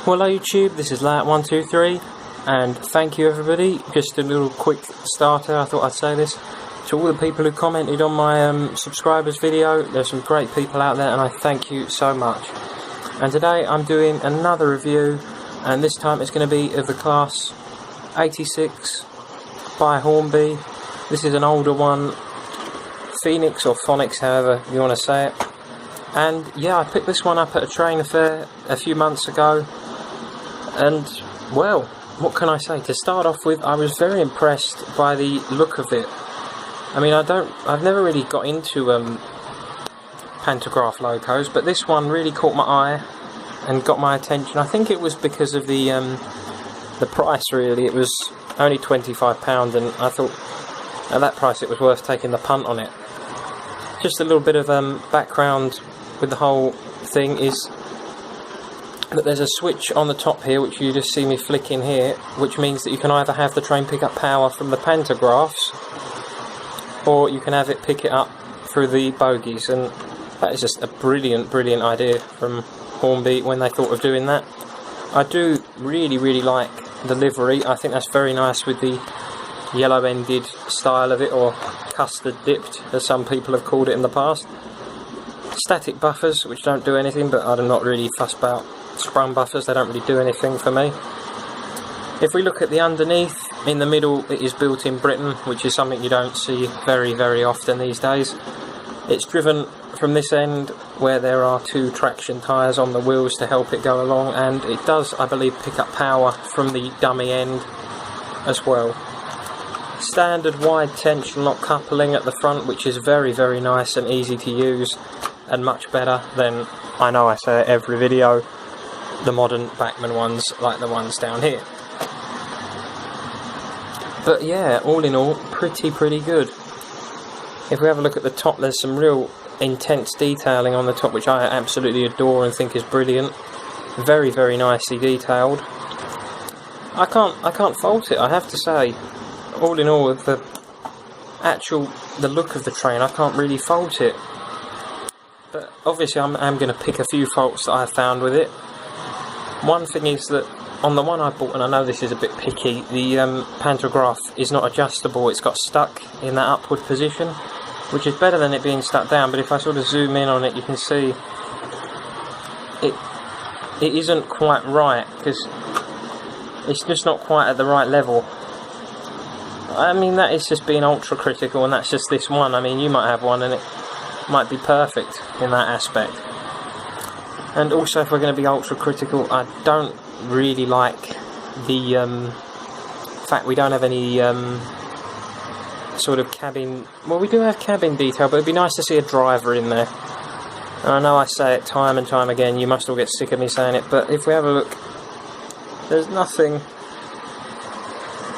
Hello YouTube, this is Layout123 and thank you everybody. Just a little quick starter, I thought I'd say this to all the people who commented on my subscribers video. There's some great people out there and I thank you so much. And today I'm doing another review, and this time it's going to be of the class 86 by Hornby. This is an older one, Phoenix or Phonics, however you want to say it. And yeah, I picked this one up at a train fair a few months ago, and well, what can I say? To start off with, I was very impressed by the look of it. I mean, I've never really got into pantograph locos, but this one really caught my eye and got my attention. I think it was because of the price, really. It was only £25, and I thought at that price it was worth taking the punt on it. Just a little bit of background with the whole thing is that there's a switch on the top here, which you just see me flicking here, which means that you can either have the train pick up power from the pantographs, or you can have it pick it up through the bogies. And that is just a brilliant idea from Hornby when they thought of doing that. I do really like the livery. I think that's very nice with the yellow ended style of it, or custard dipped as some people have called it in the past. Static buffers, which don't do anything, but I'm not really fussed about sprung buffers. They don't really do anything for me. If we look at the underneath, in the middle it is built in Britain, which is something you don't see very often these days. It's driven from this end where there are two traction tyres on the wheels to help it go along, and it does, I believe, pick up power from the dummy end as well. Standard wide tension lock coupling at the front, which is very nice and easy to use, and much better than, I know I say it every video, the modern Bachmann ones like the ones down here. But yeah, all in all, pretty good. If we have a look at the top, there's some real intense detailing on the top, which I absolutely adore and think is brilliant. Very nicely detailed. I can't fault it, I have to say. All in all, with the look of the train, I can't really fault it. But obviously I'm going to pick a few faults that I have found with it. One thing is that on the one I bought, and I know this is a bit picky, the pantograph is not adjustable. It's got stuck in that upward position, which is better than it being stuck down. But if I sort of zoom in on it, you can see it isn't quite right, because it's just not quite at the right level. I mean, that is just being ultra critical, and that's just this one. I mean, you might have one and it might be perfect in that aspect. And also, if we're going to be ultra critical, I don't really like the fact we don't have any sort of cabin. Well, we do have cabin detail, but it'd be nice to see a driver in there. And I know I say it time and time again, you must all get sick of me saying it, but if we have a look, there's nothing.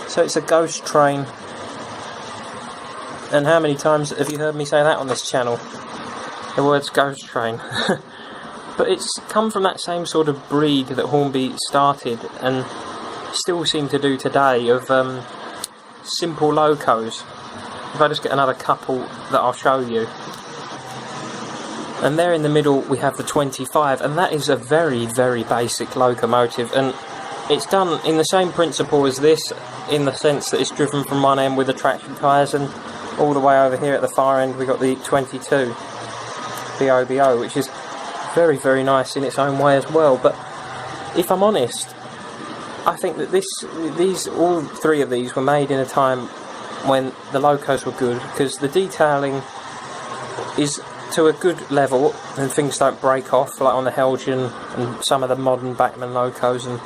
So it's a ghost train. And how many times have you heard me say that on this channel? The words ghost train. But it's come from that same sort of breed that Hornby started and still seem to do today, of simple locos. If I just get another couple that I'll show you. And there in the middle we have the 25, and that is a very basic locomotive, and it's done in the same principle as this, in the sense that it's driven from one end with the traction tyres, and all the way over here at the far end we got the 22 BOBO, which is very nice in its own way as well. But if I'm honest, I think that all three of these were made in a time when the locos were good, because the detailing is to a good level and things don't break off like on the Helgian and some of the modern Bachmann locos, and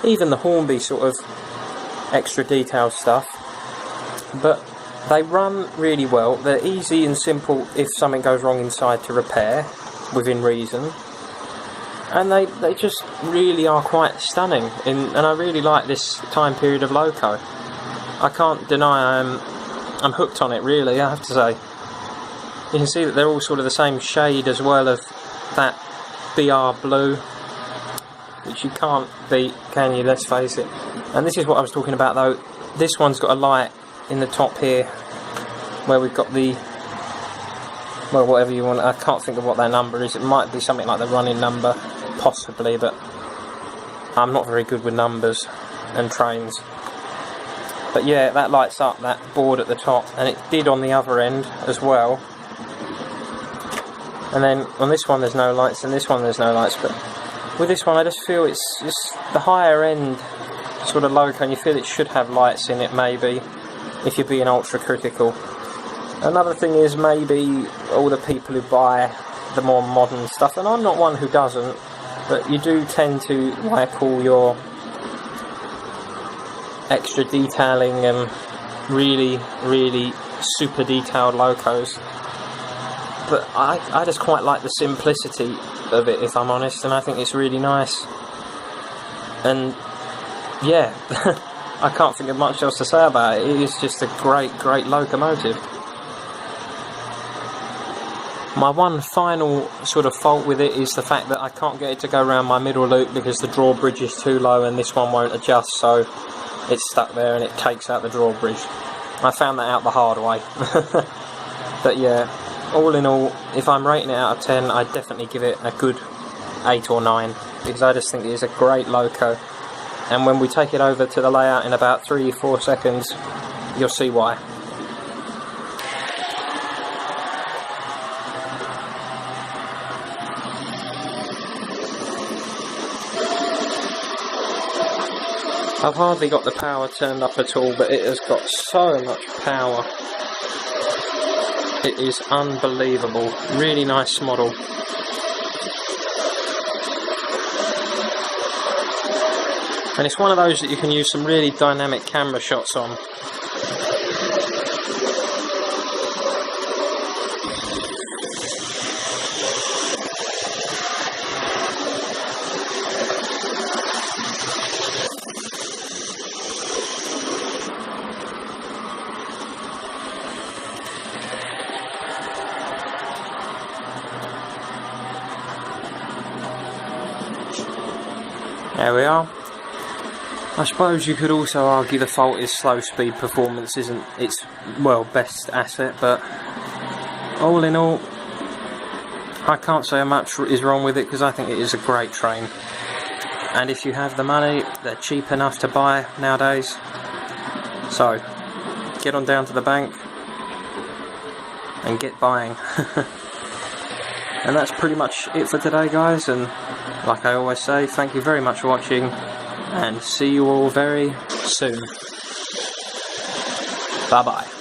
even the Hornby sort of extra detailed stuff. But they run really well. They're easy and simple if something goes wrong inside to repair within reason, and they just really are quite stunning, and I really like this time period of loco. I can't deny I'm hooked on it, really, I have to say. You can see that they're all sort of the same shade as well, of that BR blue, which you can't beat, can you? Let's face it. And this is what I was talking about though. This one's got a light in the top here where we've got the, well, whatever you want, I can't think of what that number is. It might be something like the running number, possibly, but I'm not very good with numbers and trains. But yeah, that lights up that board at the top, and it did on the other end as well. And then on this one there's no lights, and this one there's no lights, but with this one I just feel it's the higher end sort of loco, and you feel it should have lights in it maybe, if you're being ultra critical. Another thing is maybe all the people who buy the more modern stuff, and I'm not one who doesn't, but you do tend to like all your extra detailing and really, really super detailed locos. But I just quite like the simplicity of it, if I'm honest, and I think it's really nice. And yeah, I can't think of much else to say about it. It is just a great, great locomotive. My one final sort of fault with it is the fact that I can't get it to go around my middle loop because the drawbridge is too low and this one won't adjust, so it's stuck there and it takes out the drawbridge. I found that out the hard way. But yeah, all in all, if I'm rating it out of 10, I'd definitely give it a good 8 or 9, because I just think it is a great loco. And when we take it over to the layout in about 3-4 seconds, you'll see why. I've hardly got the power turned up at all, but it has got so much power. It is unbelievable. Really nice model. And it's one of those that you can use some really dynamic camera shots on. There we are. I suppose you could also argue the fault is slow speed performance isn't its, well, best asset, but all in all, I can't say much is wrong with it because I think it is a great train. And if you have the money, they're cheap enough to buy nowadays. So, get on down to the bank and get buying. And that's pretty much it for today, guys, and like I always say, thank you very much for watching, and see you all very soon. Bye bye.